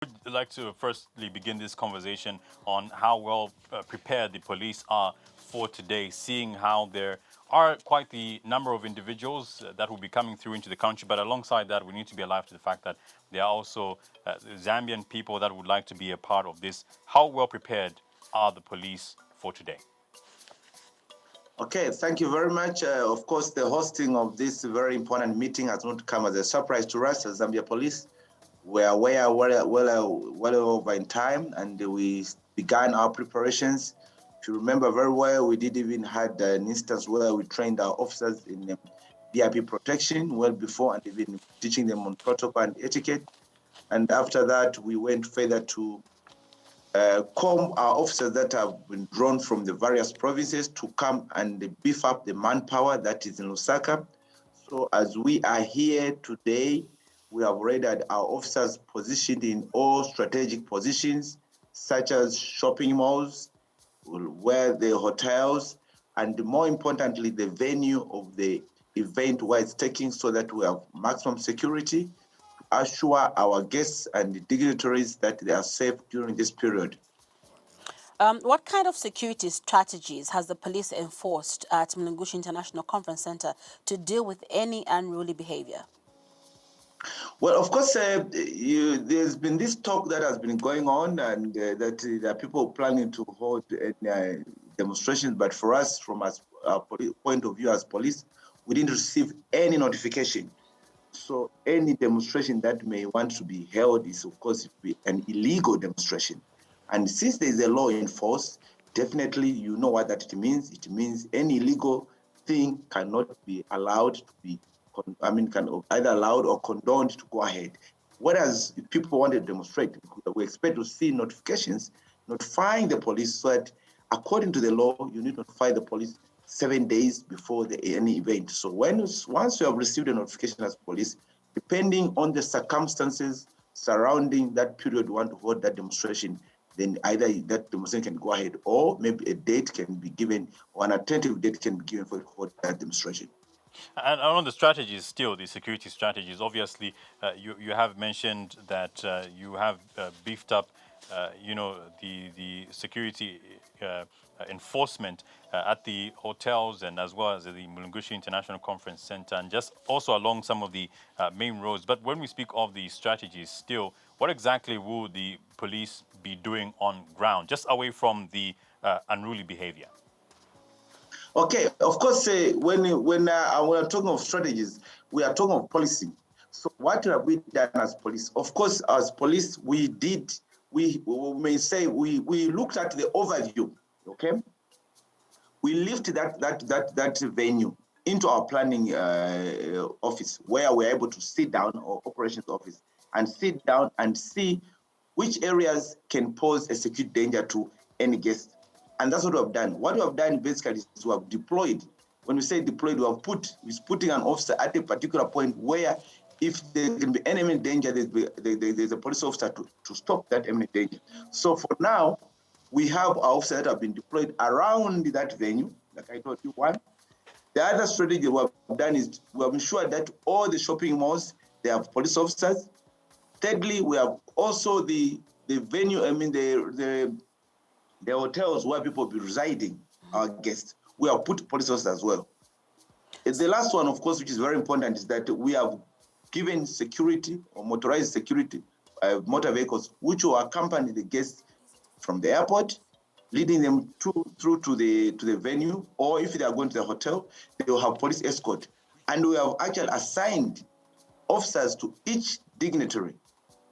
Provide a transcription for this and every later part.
I'd like to firstly begin this conversation on how well prepared the police are for today, seeing how there are quite the number of individuals that will be coming through into the country. But alongside that, we need to be alive to the fact that there are also Zambian people that would like to be a part of this. How well prepared are the police for today? Okay, thank you very much. Of course, the hosting of this very important meeting has not come as a surprise to us as Zambia Police. We are well over in time, and we began our preparations. If you remember very well, we did even had an instance where we trained our officers in VIP protection well before, and even teaching them on protocol and etiquette. And after that, we went further to call our officers that have been drawn from the various provinces to come and beef up the manpower that is in Lusaka. So as we are here today, we have already had our officers positioned in all strategic positions, such as shopping malls, where the hotels, and more importantly, the venue of the event where it's taking, so that we have maximum security, assure our guests and dignitaries that they are safe during this period. What kind of security strategies has the police enforced at Mulenga International Conference Center to deal with any unruly behavior? Well, of course, there's been this talk that has been going on, and that there are people planning to hold demonstrations. But for us, from our point of view as police, we didn't receive any notification. So any demonstration that may want to be held is, of course, an illegal demonstration. And since there is a law in force, definitely you know what that it means. It means any illegal thing cannot be allowed to be, can either allowed or condoned to go ahead. Whereas if people want to demonstrate, we expect to see notifications notifying the police, so that according to the law, you need to notify the police 7 days before any event. So once you have received a notification as police, depending on the circumstances surrounding that period you want to hold that demonstration, then either that demonstration can go ahead, or maybe a date can be given, or an alternative date can be given for that demonstration. And on the strategies, still the security strategies, obviously, you have mentioned that you have beefed up, the security enforcement at the hotels, and as well as the Mulenga International Conference Center, and just also along some of the main roads. But when we speak of the strategies, still, what exactly will the police be doing on ground, just away from the unruly behavior? Okay, of course, when we're talking of strategies, we are talking of policy. So what have we done as police? Of course, as police, we may say we looked at the overview. Okay, we lifted that venue into our planning office, where we're able to sit down, or operations office, and sit down and see which areas can pose a security danger to any guest. And that's what we have done. What we have done basically is we have deployed. When we say deployed, we're putting an officer at a particular point where, if there can be any imminent danger, there's a police officer to stop that imminent danger. So for now, we have our officers that have been deployed around that venue, like I told you. One. The other strategy we have done is we have ensured that all the shopping malls, they have police officers. Thirdly, we have also the venue, the hotels where people will be residing, our guests. We have put police officers as well. The last one, of course, which is very important, is that we have given security, or motorized security, motor vehicles, which will accompany the guests from the airport, leading them through to the venue, or if they are going to the hotel, they will have police escort. And we have actually assigned officers to each dignitary,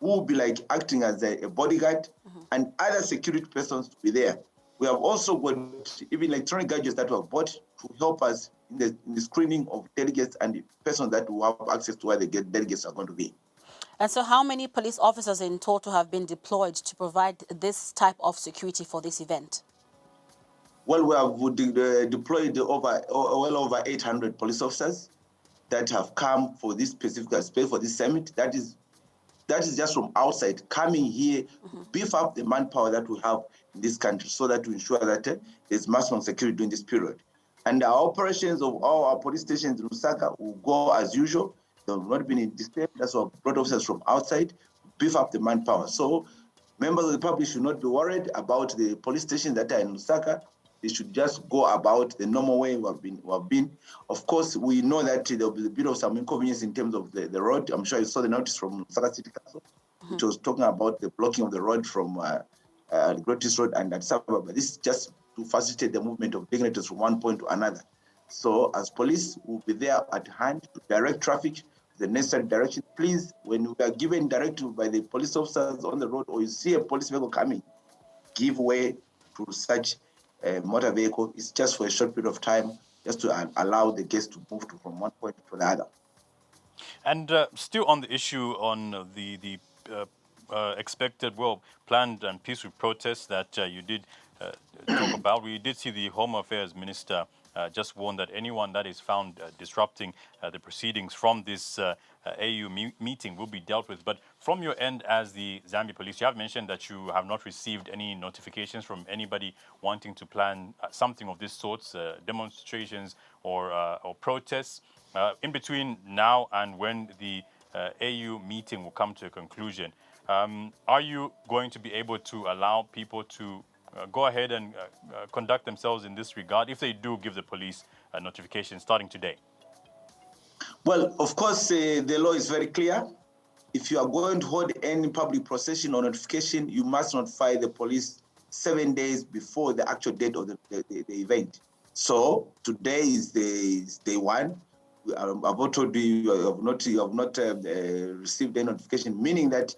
who will be like acting as a bodyguard, and other security persons to be there. We have also got even electronic gadgets that we have bought to help us in the screening of delegates and the persons that will have access to where the delegates are going to be. And so how many police officers in total have been deployed to provide this type of security for this event? Well, we have deployed well over 800 police officers that have come for this specific space, for this summit. That is just from outside, coming here, beef up the manpower that we have in this country, so that we ensure that there's maximum security during this period. And our operations of all our police stations in Lusaka will go as usual. They have not been disturbed. That's why we brought officers from outside, beef up the manpower. So members of the public should not be worried about the police stations that are in Lusaka. They should just go about the normal way we have been. Of course, we know that there will be a bit of some inconvenience in terms of the road. I'm sure you saw the notice from Lusaka City Council, which was talking about the blocking of the road from Grotis Road and Sababa. But this is just to facilitate the movement of dignitaries from one point to another. So as police, we'll be there at hand to direct traffic the necessary direction. Please, when we are given directive by the police officers on the road or you see a police vehicle coming, give way to such a motor vehicle. It's just for a short period of time, just to allow the guests to move from one point to the other. And still on the issue on the expected, planned and peaceful protests that you did talk about, we did see the Home Affairs Minister just warned that anyone that is found disrupting the proceedings from this AU meeting will be dealt with. But from your end as the Zambia Police, you have mentioned that you have not received any notifications from anybody wanting to plan something of this sort, demonstrations or protests. In between now and when the AU meeting will come to a conclusion, are you going to be able to allow people to go ahead and conduct themselves in this regard if they do give the police a notification starting today? Well, of course, the law is very clear. If you are going to hold any public procession or notification, you must notify the police 7 days before the actual date of the event. So today is day one. I've told you you have not received any notification, meaning that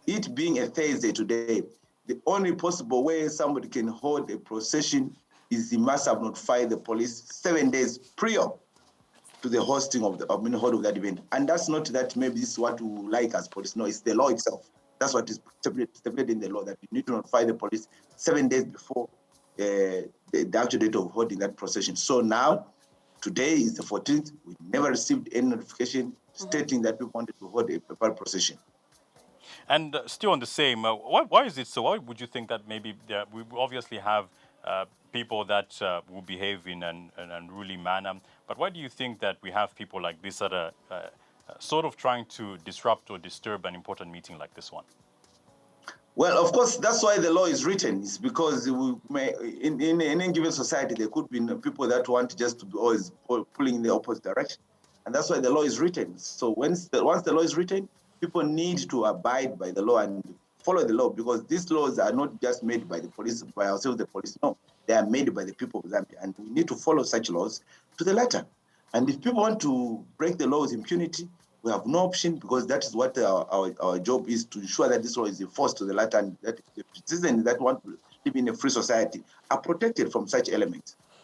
it being a Thursday today, the only possible way somebody can hold a procession is he must have notified the police 7 days prior to the hosting of that event. And that's not that maybe this is what we like as police. No, it's the law itself. That's what is stipulated in the law, that you need to notify the police 7 days before the actual date of holding that procession. So now, today is the 14th. We never received any notification stating that we wanted to hold a prepared procession. And still on the same, why is it so? Why would you think that maybe we obviously have people that will behave in an unruly manner, but why do you think that we have people like this that are sort of trying to disrupt or disturb an important meeting like this one? Well, of course, that's why the law is written. It's because in any given society, there could be people that want just to be always pulling in the opposite direction. And that's why the law is written. So once the law is written, people need to abide by the law and follow the law, because these laws are not just made by the police, by ourselves, the police. No, they are made by the people of Zambia. And we need to follow such laws to the letter. And if people want to break the law with impunity, we have no option, because that is what our job is, to ensure that this law is enforced to the letter, and that the citizens that want to live in a free society are protected from such elements.